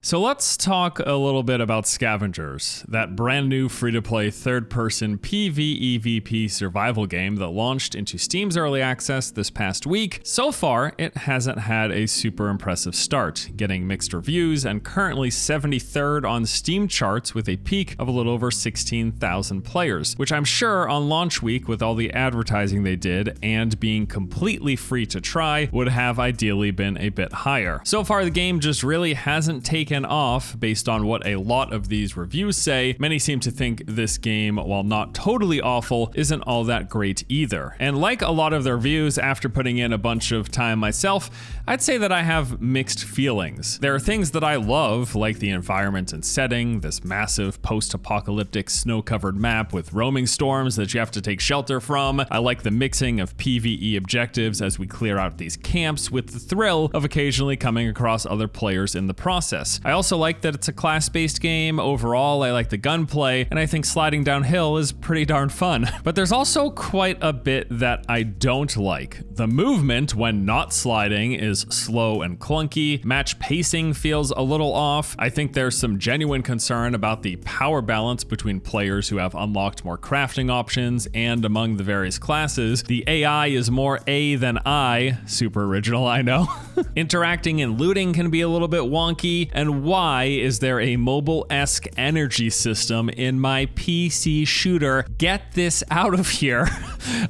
So let's talk a little bit about Scavengers, that brand new free-to-play third-person PvEVP survival game that launched into Steam's early access this past week. So far, it hasn't had a super impressive start, getting mixed reviews and currently 73rd on Steam charts with a peak of a little over 16,000 players, which I'm sure on launch week with all the advertising they did and being completely free to try would have ideally been a bit higher. So far, the game just really hasn't taken off based on what a lot of these reviews say. Many seem to think this game, while not totally awful, isn't all that great either. And like a lot of the reviews, after putting in a bunch of time myself, I'd say that I have mixed feelings. There are things that I love, like the environment and setting, this massive post-apocalyptic snow-covered map with roaming storms that you have to take shelter from. I like the mixing of PvE objectives as we clear out these camps with the thrill of occasionally coming across other players in the process. I also like that it's a class-based game. Overall, I like the gunplay, and I think sliding downhill is pretty darn fun. But there's also quite a bit that I don't like. The movement when not sliding is slow and clunky. Match pacing feels a little off. I think there's some genuine concern about the power balance between players who have unlocked more crafting options and among the various classes. The AI is more A than I. Super original, I know. Interacting and looting can be a little bit wonky, and why is there a mobile-esque energy system in my PC shooter? Get this out of here.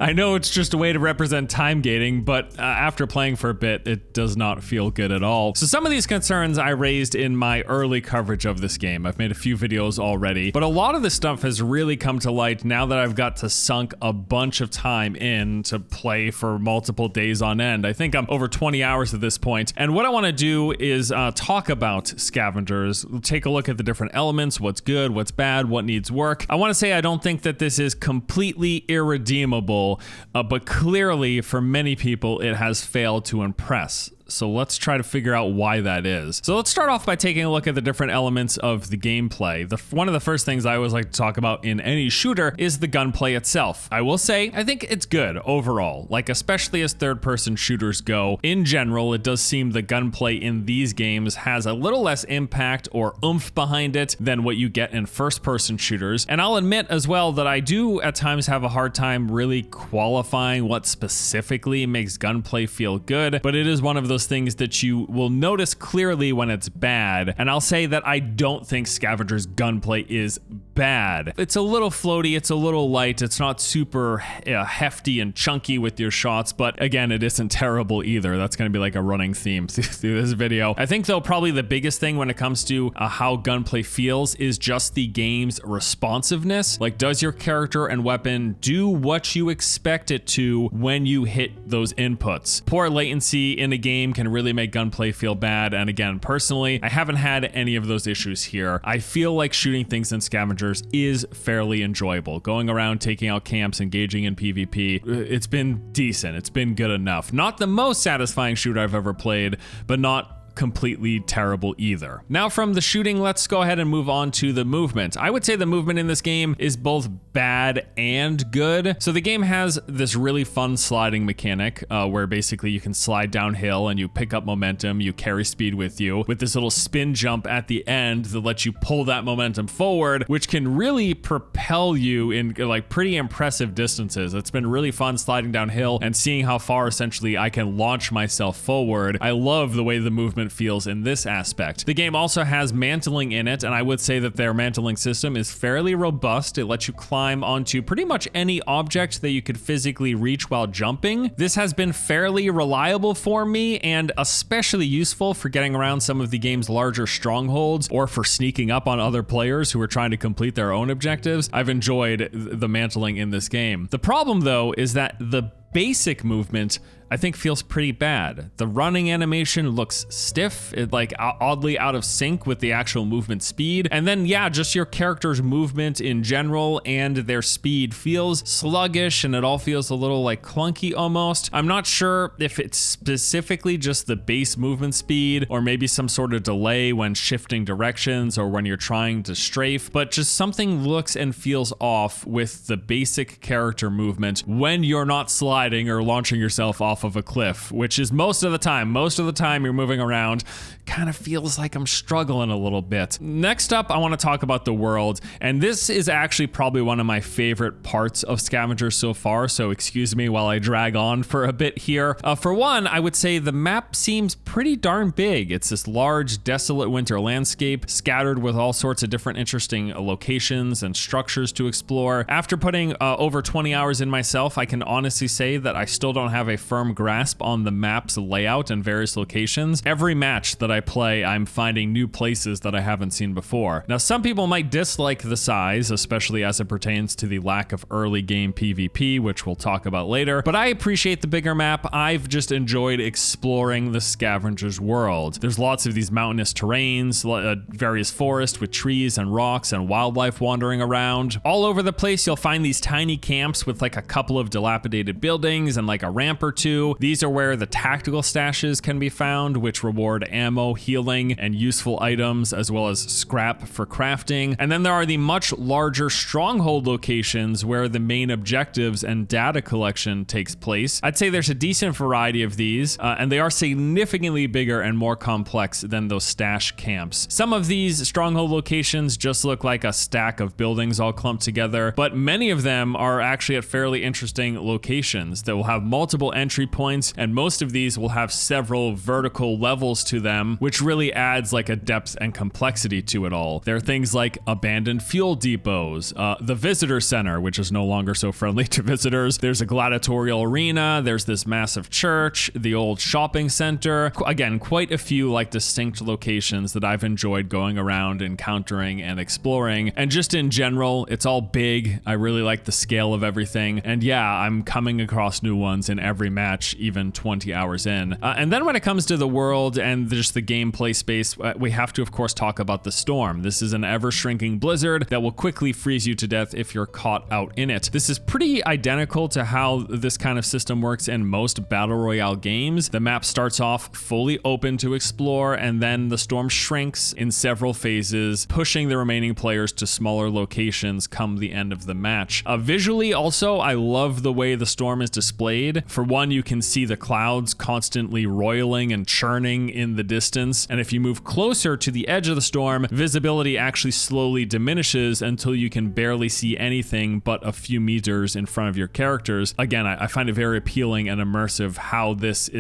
I know it's just a way to represent time gating, but after playing for a bit, it does not feel good at all. So some of these concerns I raised in my early coverage of this game. I've made a few videos already, but a lot of this stuff has really come to light now that I've got to sunk a bunch of time in to play for multiple days on end. I think I'm over 20 hours at this point, and what I want to do is talk about Scavengers, take a look at the different elements, what's good, what's bad, what needs work. I want to say I don't think that this is completely irredeemable, but clearly for many people it has failed to impress. So let's try to figure out why that is. So let's start off by taking a look at the different elements of the gameplay. One of the first things I always like to talk about in any shooter is the gunplay itself. I will say, I think it's good overall, like especially as third-person shooters go. In general, it does seem the gunplay in these games has a little less impact or oomph behind it than what you get in first-person shooters. And I'll admit as well that I do at times have a hard time really qualifying what specifically makes gunplay feel good, but it is one of those things that you will notice clearly when it's bad. And I'll say that I don't think Scavengers gunplay is bad. It's a little floaty, it's a little light, it's not super hefty and chunky with your shots, but again, it isn't terrible either. That's gonna be like a running theme through this video. I think though probably the biggest thing when it comes to how gunplay feels is just the game's responsiveness. Like, does your character and weapon do what you expect it to when you hit those inputs? Poor latency in a game can really make gunplay feel bad, and again, personally, I haven't had any of those issues here. I feel like shooting things in Scavengers is fairly enjoyable. Going around, taking out camps, engaging in PvP, it's been decent, it's been good enough. Not the most satisfying shooter I've ever played, but not completely terrible either. Now from the shooting, let's go ahead and move on to the movement. I would say the movement in this game is both bad and good. So the game has this really fun sliding mechanic where basically you can slide downhill and you pick up momentum, you carry speed with you, with this little spin jump at the end that lets you pull that momentum forward, which can really propel you in like pretty impressive distances. It's been really fun sliding downhill and seeing how far essentially I can launch myself forward. I love the way the movement feels in this aspect. The game also has mantling in it, and I would say that their mantling system is fairly robust. It lets you climb onto pretty much any object that you could physically reach while jumping. This has been fairly reliable for me and especially useful for getting around some of the game's larger strongholds or for sneaking up on other players who are trying to complete their own objectives. I've enjoyed the mantling in this game. The problem though is that the basic movement I think feels pretty bad. The running animation looks stiff, it like oddly out of sync with the actual movement speed. And then yeah, just your character's movement in general and their speed feels sluggish and it all feels a little like clunky almost. I'm not sure if it's specifically just the base movement speed or maybe some sort of delay when shifting directions or when you're trying to strafe, but just something looks and feels off with the basic character movement when you're not sliding or launching yourself off off of a cliff, which is most of the time. Most of the time you're moving around, kind of feels like I'm struggling a little bit. Next up, I want to talk about the world, and this is actually probably one of my favorite parts of Scavengers so far, so excuse me while I drag on for a bit here. For one, I would say the map seems pretty darn big. It's this large, desolate winter landscape, scattered with all sorts of different interesting locations and structures to explore. After putting over 20 hours in myself, I can honestly say that I still don't have a firm grasp on the map's layout and various locations. Every match that I play, I'm finding new places that I haven't seen before. Now, some people might dislike the size, especially as it pertains to the lack of early game PvP, which we'll talk about later, but I appreciate the bigger map. I've just enjoyed exploring the Scavengers world. There's lots of these mountainous terrains, various forests with trees and rocks and wildlife wandering around. All over the place, you'll find these tiny camps with like a couple of dilapidated buildings and like a ramp or two. These are where the tactical stashes can be found, which reward ammo, healing, and useful items, as well as scrap for crafting. And then there are the much larger stronghold locations where the main objectives and data collection takes place. I'd say there's a decent variety of these, and they are significantly bigger and more complex than those stash camps. Some of these stronghold locations just look like a stack of buildings all clumped together, but many of them are actually at fairly interesting locations that will have multiple entry points, and most of these will have several vertical levels to them, which really adds like a depth and complexity to it all. There are things like abandoned fuel depots, the visitor center, which is no longer so friendly to visitors. There's a gladiatorial arena, there's this massive church, the old shopping center. Again, quite a few like distinct locations that I've enjoyed going around, encountering and exploring. And just in general, it's all big. I really like the scale of everything. And yeah, I'm coming across new ones in every match, even 20 hours in. And then when it comes to the world and just the gameplay space, we have to, of course, talk about the storm. This is an ever-shrinking blizzard that will quickly freeze you to death if you're caught out in it. This is pretty identical to how this kind of system works in most battle royale games. The map starts off fully open to explore, and then the storm shrinks in several phases, pushing the remaining players to smaller locations come the end of the match. Visually, also, I love the way the storm is displayed. For one, you can see the clouds constantly roiling and churning in the distance, and if you move closer to the edge of the storm, visibility actually slowly diminishes until you can barely see anything but a few meters in front of your characters. Again, I find it very appealing and immersive how this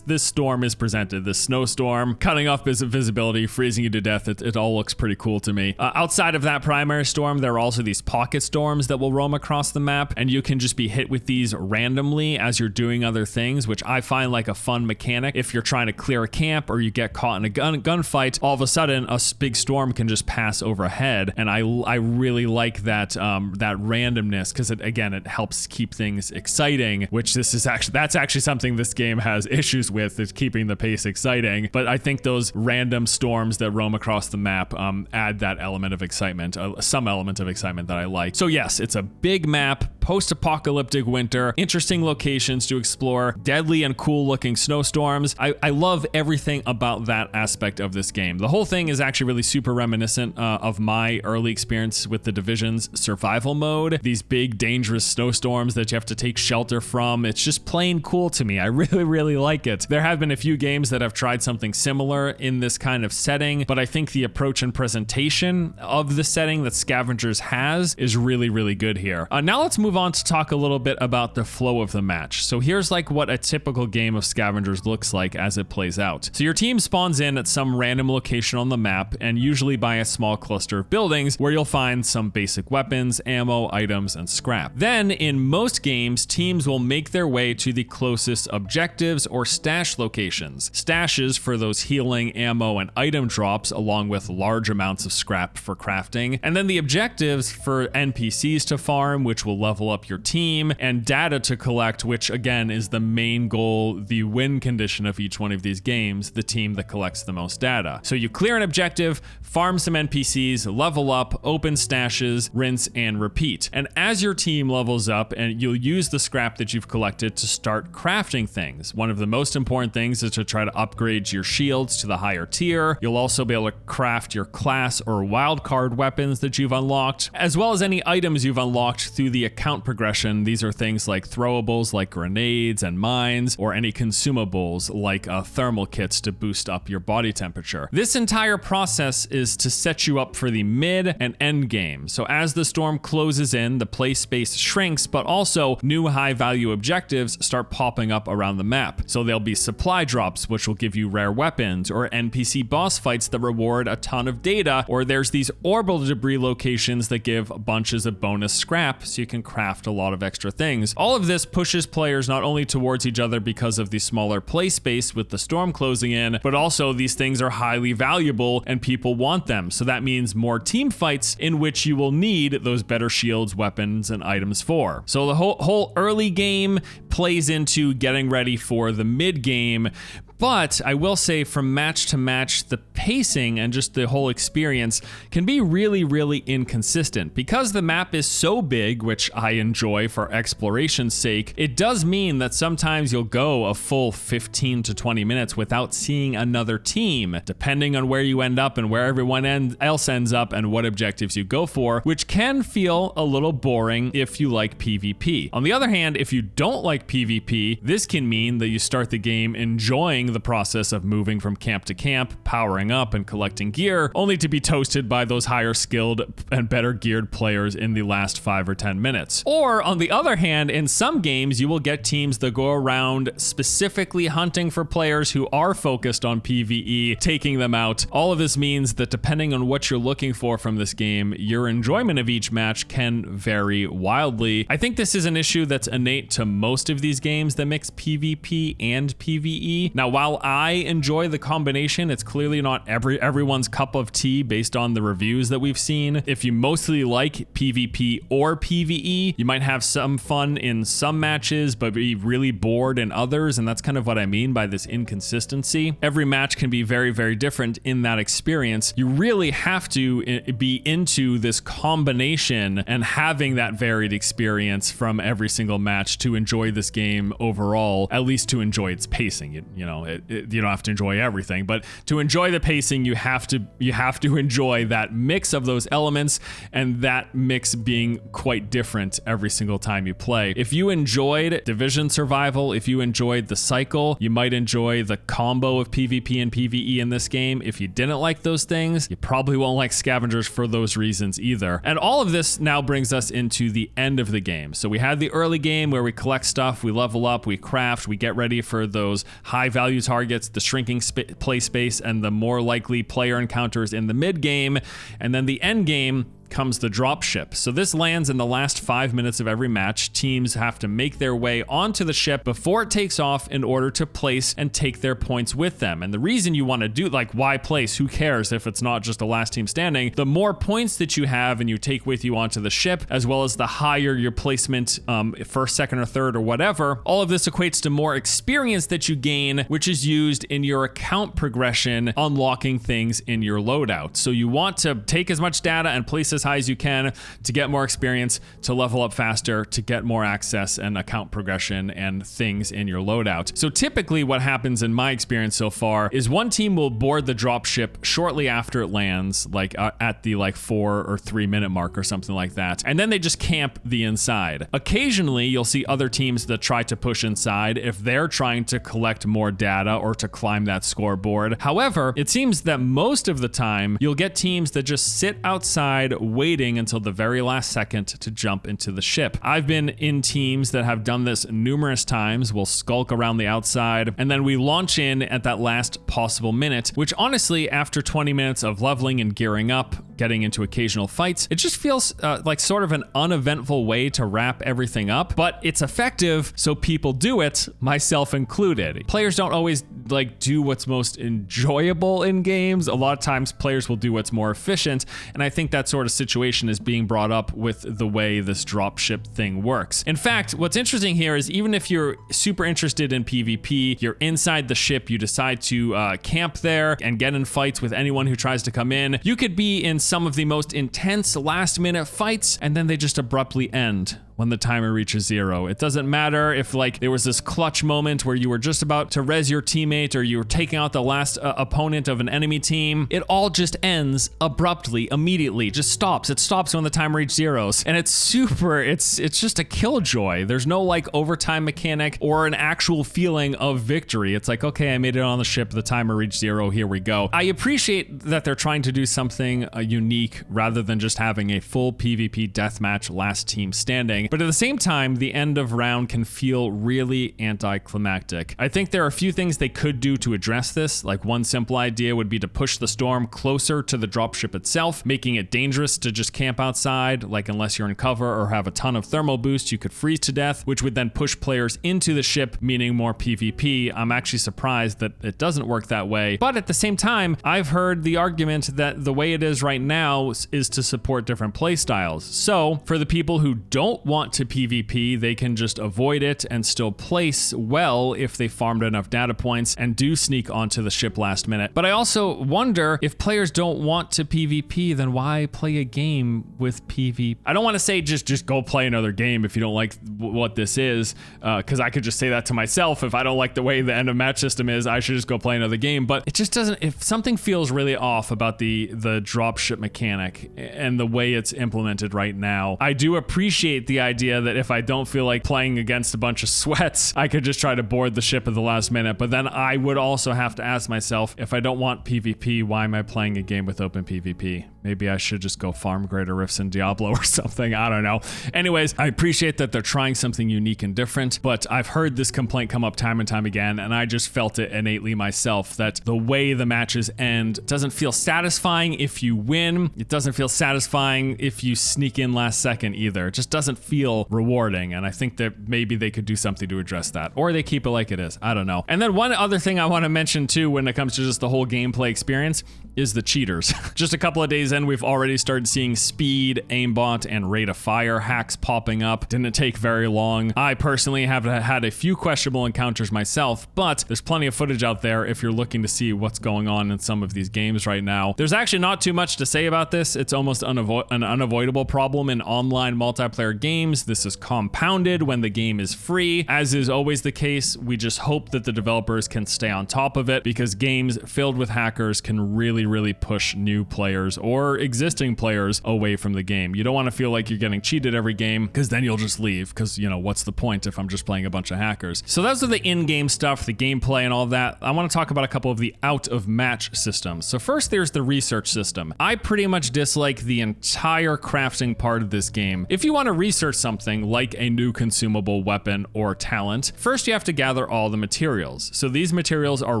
storm is presented. This snowstorm cutting off visibility, freezing you to death. It all looks pretty cool to me. Outside of that primary storm, there are also these pocket storms that will roam across the map, and you can just be hit with these randomly as you're doing other things, which I find like a fun mechanic. If you're trying to clear a camp or you get caught in a gunfight, all of a sudden a big storm can just pass overhead, and I really like that that randomness, because it helps keep things exciting, which that's actually something this game has issues with, is keeping the pace exciting. But I think those random storms that roam across the map add that element of excitement, some element of excitement that I like. So yes, it's a big map, post-apocalyptic winter, interesting locations to explore, deadly and cool looking snowstorms. I love everything about that aspect of this game. The whole thing is actually really super reminiscent of my early experience with the Division's survival mode. These big dangerous snowstorms that you have to take shelter from. It's just plain cool to me. I really like it. There have been a few games that have tried something similar in this kind of setting, but I think the approach and presentation of the setting that Scavengers has is really good here. Now let's move on to talk a little bit about the flow of the match. So here's like what a typical game of Scavengers looks like as it plays out. So your team spawns in at some random location on the map, and usually by a small cluster of buildings where you'll find some basic weapons, ammo, items, and scrap. Then in most games, teams will make their way to the closest objectives or stash locations. Stashes for those healing, ammo, and item drops, along with large amounts of scrap for crafting. And then the objectives for NPCs to farm, which will level up your team, and data to collect, which again is the main goal, the win condition of each one of these games, the team that collects the most data. So you clear an objective, farm some NPCs, level up, open stashes, rinse and repeat. And as your team levels up, and you'll use the scrap that you've collected to start crafting things. One of the most important things is to try to upgrade your shields to the higher tier. You'll also be able to craft your class or wildcard weapons that you've unlocked, as well as any items you've unlocked through the account progression. These are things like throwables like grenades and mines, or any consumables like thermal kits to boost up your body temperature. This entire process is to set you up for the mid and end game. So as the storm closes in, the play space shrinks, but also new high value objectives start popping up around the map. So there'll be supply drops, which will give you rare weapons, or NPC boss fights that reward a ton of data, or there's these orbital debris locations that give bunches of bonus scrap so you can craft a lot of extra things. All of this pushes players not only towards each other because of the smaller play space with the storm closing in, but also these things are highly valuable and people want them. So that means more team fights in which you will need those better shields, weapons, and items for. So the whole early game plays into getting ready for the mid game. But I will say, from match to match, the pacing and just the whole experience can be really, really inconsistent. Because the map is so big, which I enjoy for exploration's sake, it does mean that sometimes you'll go a full 15 to 20 minutes without seeing another team, depending on where you end up and where everyone else ends up and what objectives you go for, which can feel a little boring if you like PvP. On the other hand, if you don't like PvP, this can mean that you start the game enjoying the process of moving from camp to camp, powering up and collecting gear, only to be toasted by those higher skilled and better geared players in the last 5 or 10 minutes. Or on the other hand, in some games, you will get teams that go around specifically hunting for players who are focused on PvE, taking them out. All of this means that depending on what you're looking for from this game, your enjoyment of each match can vary wildly. I think this is an issue that's innate to most of these games that mix PvP and PvE. Now, while I enjoy the combination, it's clearly not everyone's cup of tea based on the reviews that we've seen. If you mostly like PvP or PvE, you might have some fun in some matches, but be really bored in others, and that's kind of what I mean by this inconsistency. Every match can be very, very different in that experience. You really have to be into this combination and having that varied experience from every single match to enjoy this game overall, at least to enjoy its pacing. You know, you don't have to enjoy everything, but to enjoy the pacing, you have to enjoy that mix of those elements, and that mix being quite different every single time you play. If you enjoyed Division Survival, if you enjoyed the cycle, you might enjoy the combo of PvP and PvE in this game. If you didn't like those things, you probably won't like Scavengers for those reasons either. And all of this now brings us into the end of the game. So we had the early game where we collect stuff, we level up, we craft, we get ready for those high value targets, the shrinking play space, and the more likely player encounters in the mid game. And then the end game comes the dropship. So this lands in the last 5 minutes of every match. Teams have to make their way onto the ship before it takes off in order to place and take their points with them. And the reason you want to do, like, why place? Who cares if it's not just a last team standing? The more points that you have and you take with you onto the ship, as well as the higher your placement, first, second, or third, or whatever, all of this equates to more experience that you gain, which is used in your account progression, unlocking things in your loadout. So you want to take as much data and place as high as you can to get more experience, to level up faster, to get more access and account progression and things in your loadout. So typically what happens in my experience so far is one team will board the dropship shortly after it lands, like at the 4 or 3 minute mark or something like that, and then they just camp the inside. Occasionally you'll see other teams that try to push inside if they're trying to collect more data or to climb that scoreboard. However, it seems that most of the time you'll get teams that just sit outside waiting until the very last second to jump into the ship. I've been in teams that have done this numerous times. We'll skulk around the outside and then we launch in at that last possible minute, which honestly, after 20 minutes of leveling and gearing up, getting into occasional fights. It just feels like sort of an uneventful way to wrap everything up, but it's effective, so people do it, myself included. Players don't always like do what's most enjoyable in games. A lot of times players will do what's more efficient, and I think that sort of situation is being brought up with the way this dropship thing works. In fact, what's interesting here is even if you're super interested in PvP, you're inside the ship, you decide to camp there and get in fights with anyone who tries to come in, you could be in some of the most intense last-minute fights, and then they just abruptly end when the timer reaches 0. It doesn't matter if like there was this clutch moment where you were just about to res your teammate or you were taking out the last opponent of an enemy team. It all just ends abruptly, immediately, just stops. It stops when the timer reaches 0. And it's super, it's just a killjoy. There's no like overtime mechanic or an actual feeling of victory. It's like, okay, I made it on the ship, the timer reached 0, here we go. I appreciate that they're trying to do something unique rather than just having a full PvP deathmatch last team standing. But at the same time, the end of round can feel really anticlimactic. I think there are a few things they could do to address this. Like one simple idea would be to push the storm closer to the dropship itself, making it dangerous to just camp outside. Like unless you're in cover or have a ton of thermal boost, you could freeze to death, which would then push players into the ship, meaning more PvP. I'm actually surprised that it doesn't work that way. But at the same time, I've heard the argument that the way it is right now is to support different playstyles. So for the people who don't want to PvP, they can just avoid it and still place well if they farmed enough data points and do sneak onto the ship last minute. But I also wonder if players don't want to PvP, then why play a game with PvP? I don't want to say just go play another game if you don't like what this is, because I could just say that to myself. If I don't like the way the end of match system is, I should just go play another game. But it just doesn't, if something feels really off about the dropship mechanic and the way it's implemented right now. I do appreciate the idea that if I don't feel like playing against a bunch of sweats, I could just try to board the ship at the last minute. But then I would also have to ask myself, if I don't want PvP, why am I playing a game with open PvP? Maybe I should just go farm greater rifts in Diablo or something. I don't know. Anyways, I appreciate that they're trying something unique and different, but I've heard this complaint come up time and time again, and I just felt it innately myself that the way the matches end doesn't feel satisfying if you win. It doesn't feel satisfying if you sneak in last second either. It just doesn't feel rewarding, and I think that maybe they could do something to address that, or they keep it like it is. I don't know. And then one other thing I want to mention too when it comes to just the whole gameplay experience is the cheaters. Just a couple of days in, we've already started seeing speed, aimbot, and rate of fire hacks popping up. Didn't take very long. I personally have had a few questionable encounters myself, but there's plenty of footage out there if you're looking to see what's going on in some of these games right now. There's actually not too much to say about this. It's almost an unavoidable problem in online multiplayer games. This is compounded when the game is free. As is always the case, we just hope that the developers can stay on top of it, because games filled with hackers can really push new players or existing players away from the game. You don't want to feel like you're getting cheated every game, because then you'll just leave, because, you know, what's the point if I'm just playing a bunch of hackers? So those are the in-game stuff, the gameplay and all that. I want to talk about a couple of the out-of-match systems. So first, there's the research system. I pretty much dislike the entire crafting part of this game. If you want to research something like a new consumable weapon or talent, first you have to gather all the materials. So these materials are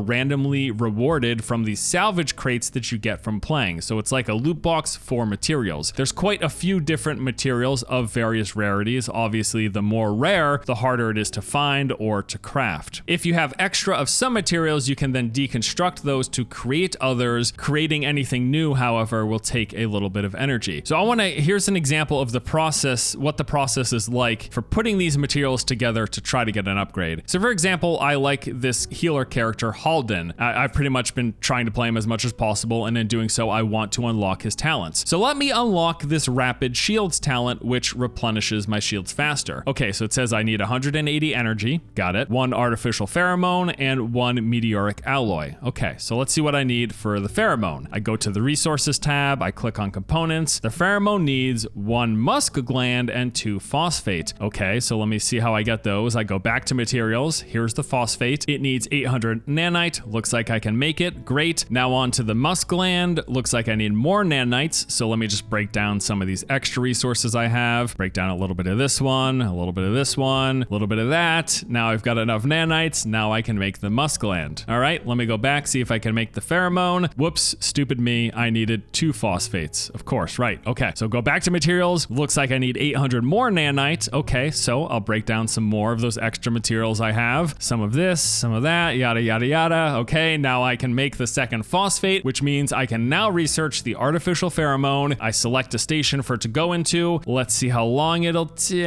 randomly rewarded from the salvage crates that you get from playing. So it's like a loot box for materials. There's quite a few different materials of various rarities. Obviously, the more rare, the harder it is to find or to craft. If you have extra of some materials, you can then deconstruct those to create others. Creating anything new, however, will take a little bit of energy. So here's an example of the process, what the process is like for putting these materials together to try to get an upgrade. So for example, I like this healer character, Halden. I've pretty much been trying to play him as much as possible, and in doing so, I want to unlock his talents. So let me unlock this rapid shields talent, which replenishes my shields faster. Okay, so it says I need 180 energy, got it, 1 artificial pheromone, and 1 meteoric alloy. Okay, so let's see what I need for the pheromone. I go to the resources tab, I click on components. The pheromone needs 1 musk gland and 2 phosphate. Okay, so let me see how I get those. I go back to materials, here's the phosphate. It needs 800 nanite, looks like I can make it, great. Now on to the musk muskland. Looks like I need more nanites, so let me just break down some of these extra resources I have. Break down a little bit of this one, a little bit of this one, a little bit of that. Now I've got enough nanites. Now I can make the muskland. All right, let me go back, see if I can make the pheromone. Whoops, stupid me. I needed 2 phosphates. Of course, right. Okay, so go back to materials. Looks like I need 800 more nanites. Okay, so I'll break down some more of those extra materials I have. Some of this, some of that, yada, yada, yada. Okay, now I can make the second phosphate, which means I can now research the artificial pheromone. I select a station for it to go into. Let's see how long it'll take.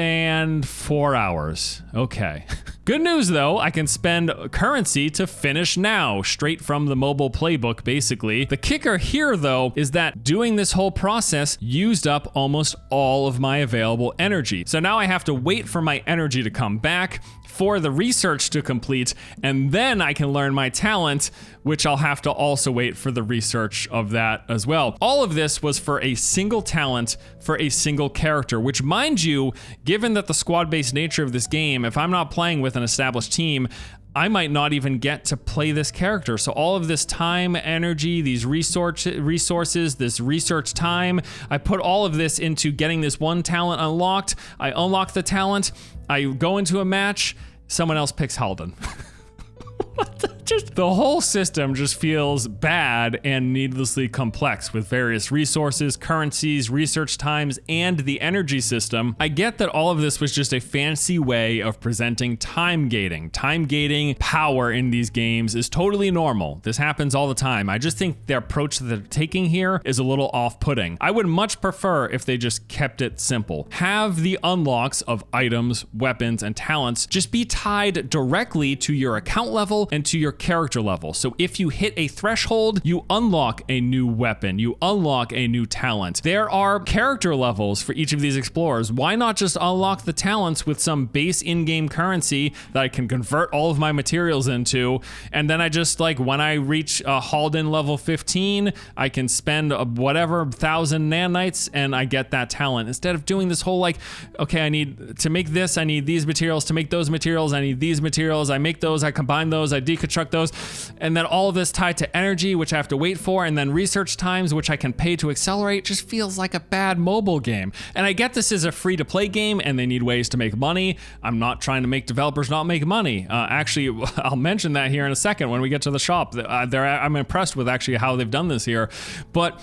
4 hours. Okay. Good news though, I can spend currency to finish now, straight from the mobile playbook basically. The kicker here though is that doing this whole process used up almost all of my available energy. So now I have to wait for my energy to come back, for the research to complete, and then I can learn my talent, which I'll have to also wait for the research of that as well. All of this was for a single talent for a single character, which, mind you, given that the squad-based nature of this game, if I'm not playing with an established team, I might not even get to play this character. So all of this time, energy, these resources, this research time, I put all of this into getting this one talent unlocked. I unlock the talent, I go into a match, someone else picks Halden. What the? Just the whole system just feels bad and needlessly complex with various resources, currencies, research times, and the energy system. I get that all of this was just a fancy way of presenting time gating. Time gating power in these games is totally normal. This happens all the time. I just think the approach that they're taking here is a little off-putting. I would much prefer if they just kept it simple. Have the unlocks of items, weapons, and talents just be tied directly to your account level and to your character level. So if you hit a threshold, you unlock a new weapon, you unlock a new talent. There are character levels for each of these explorers. Why not just unlock the talents with some base in-game currency that I can convert all of my materials into, and then I just, like, when I reach Halden level 15, I can spend whatever 1,000 nanites and I get that talent, instead of doing this whole, like, okay, I need to make this, I need these materials, to make those materials, I need these materials, I make those, I combine those, I deconstruct those, and then all of this tied to energy, which I have to wait for, and then research times, which I can pay to accelerate. Just feels like a bad mobile game. And I get this is a free-to-play game and they need ways to make money. I'm not trying to make developers not make money. Actually, I'll mention that here in a second when we get to the shop. I'm impressed with actually how they've done this here. But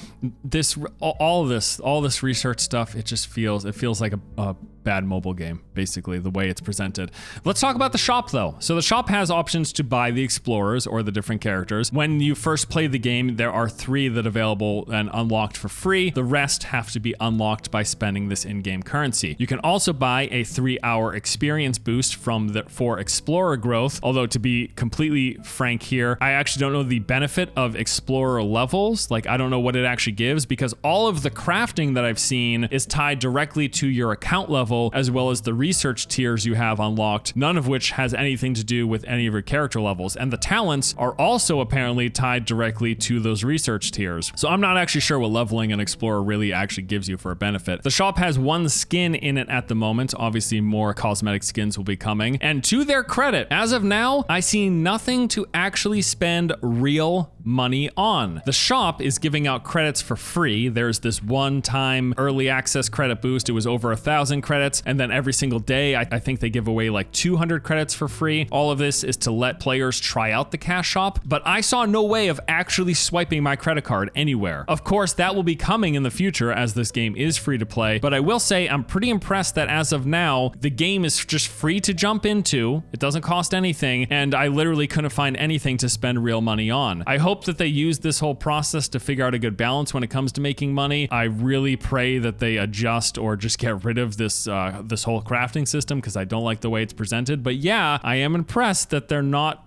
all this research stuff, it feels like a bad mobile game, basically, the way it's presented. Let's talk about the shop though. So the shop has options to buy the explorers or the different characters. When you first play the game, there are 3 that are available and unlocked for free. The rest have to be unlocked by spending this in-game currency. You can also buy a 3-hour experience boost for explorer growth. Although, to be completely frank here, I actually don't know the benefit of explorer levels. Like, I don't know what it actually gives, because all of the crafting that I've seen is tied directly to your account level, as well as the research tiers you have unlocked, none of which has anything to do with any of your character levels. And the talents are also apparently tied directly to those research tiers. So I'm not actually sure what leveling an explorer really actually gives you for a benefit. The shop has 1 skin in it at the moment. Obviously, more cosmetic skins will be coming. And to their credit, as of now, I see nothing to actually spend real money on. The shop is giving out credits for free. There's this one-time early access credit boost. It was over 1,000 credits. And then every single day, I think they give away like 200 credits for free. All of this is to let players try out the cash shop, but I saw no way of actually swiping my credit card anywhere. Of course, that will be coming in the future as this game is free to play, but I will say I'm pretty impressed that as of now, the game is just free to jump into. It doesn't cost anything, and I literally couldn't find anything to spend real money on. I hope that they use this whole process to figure out a good balance when it comes to making money. I really pray that they adjust or just get rid of this whole crafting system, because I don't like the way it's presented. But yeah, I am impressed that they're not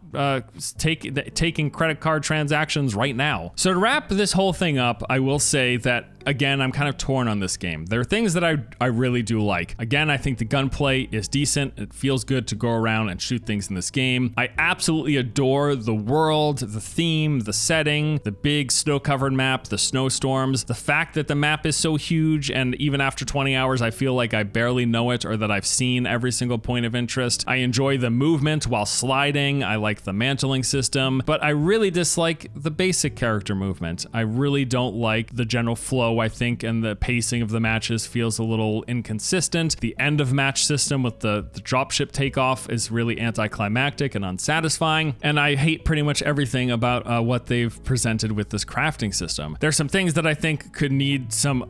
taking credit card transactions right now. So to wrap this whole thing up, I will say that, again, I'm kind of torn on this game. There are things that I really do like. Again, I think the gunplay is decent. It feels good to go around and shoot things in this game. I absolutely adore the world, the theme, the setting, the big snow-covered map, the snowstorms, the fact that the map is so huge, and even after 20 hours, I feel like I barely know it or that I've seen every single point of interest. I enjoy the movement while sliding. I like like the mantling system, but I really dislike the basic character movement. I really don't like the general flow, I think, and the pacing of the matches feels a little inconsistent. The end of match system with the dropship takeoff is really anticlimactic and unsatisfying, and I hate pretty much everything about what they've presented with this crafting system. There's some things that I think could need some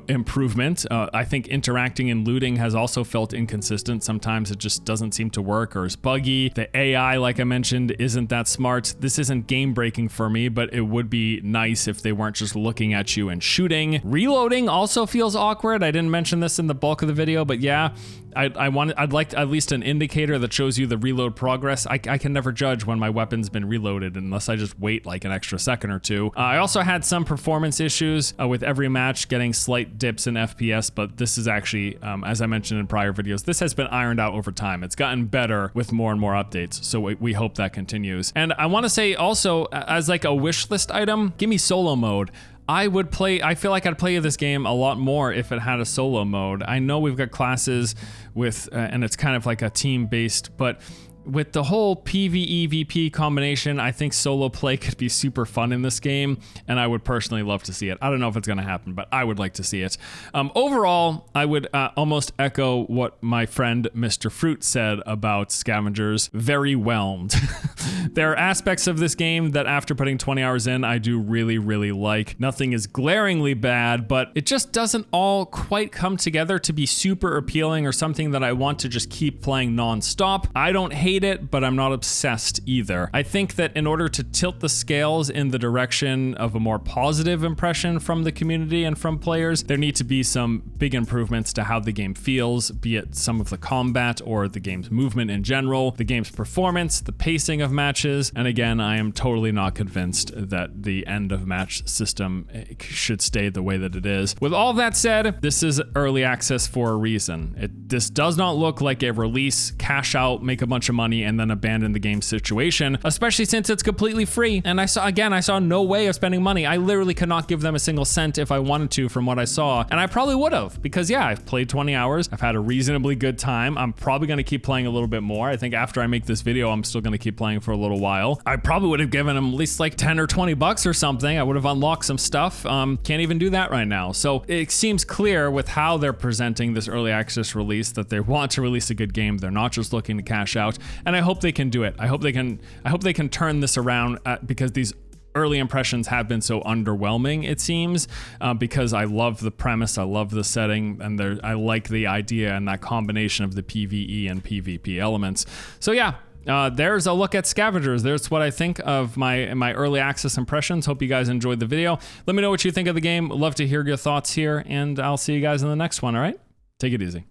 improvement. I think interacting and looting has also felt inconsistent. Sometimes it just doesn't seem to work or is buggy. The AI, like I mentioned, isn't that smart. This isn't game breaking for me, but it would be nice if they weren't just looking at you and shooting. Reloading also feels awkward. I didn't mention this in the bulk of the video, but yeah, I'd like at least an indicator that shows you the reload progress. I can never judge when my weapon's been reloaded unless I just wait like an extra second or two. I also had some performance issues with every match, getting slight dips in FPS, but this is actually, as I mentioned in prior videos, this has been ironed out over time. It's gotten better with more and more updates, so we hope that continues. And I want to say also, as like a wish list item, give me solo mode. I feel like I'd play this game a lot more if it had a solo mode. I know we've got classes with, and it's kind of like a team-based, but with the whole PvEVP combination, I think solo play could be super fun in this game, and I would personally love to see it. I don't know if it's going to happen, but I would like to see it. Overall, I would almost echo what my friend Mr. Fruit said about Scavengers. Very whelmed. There are aspects of this game that after putting 20 hours in, I do really, really like. Nothing is glaringly bad, but it just doesn't all quite come together to be super appealing or something that I want to just keep playing non-stop. I don't hate it, but I'm not obsessed either. I think that in order to tilt the scales in the direction of a more positive impression from the community and from players, there need to be some big improvements to how the game feels, be it some of the combat or the game's movement in general, the game's performance, the pacing of matches, and again, I am totally not convinced that the end of match system should stay the way that it is. With all that said, this is early access for a reason. This does not look like a release, cash out, make a bunch of money, and then abandon the game situation, especially since it's completely free. And I saw no way of spending money. I literally could not give them a single cent if I wanted to from what I saw. And I probably would have, because yeah, I've played 20 hours. I've had a reasonably good time. I'm probably going to keep playing a little bit more. I think after I make this video, I'm still going to keep playing for a little while. I probably would have given them at least like 10 or 20 bucks or something. I would have unlocked some stuff. Can't even do that right now. So it seems clear with how they're presenting this early access release that they want to release a good game. They're not just looking to cash out. And I hope they can do it. I hope they can turn this around because these early impressions have been so underwhelming, it seems, because I love the premise, I love the setting, and I like the idea and that combination of the PvE and PvP elements. So yeah, there's a look at Scavengers. There's what I think of my early access impressions. Hope you guys enjoyed the video. Let me know what you think of the game. Love to hear your thoughts here, and I'll see you guys in the next one, all right? Take it easy.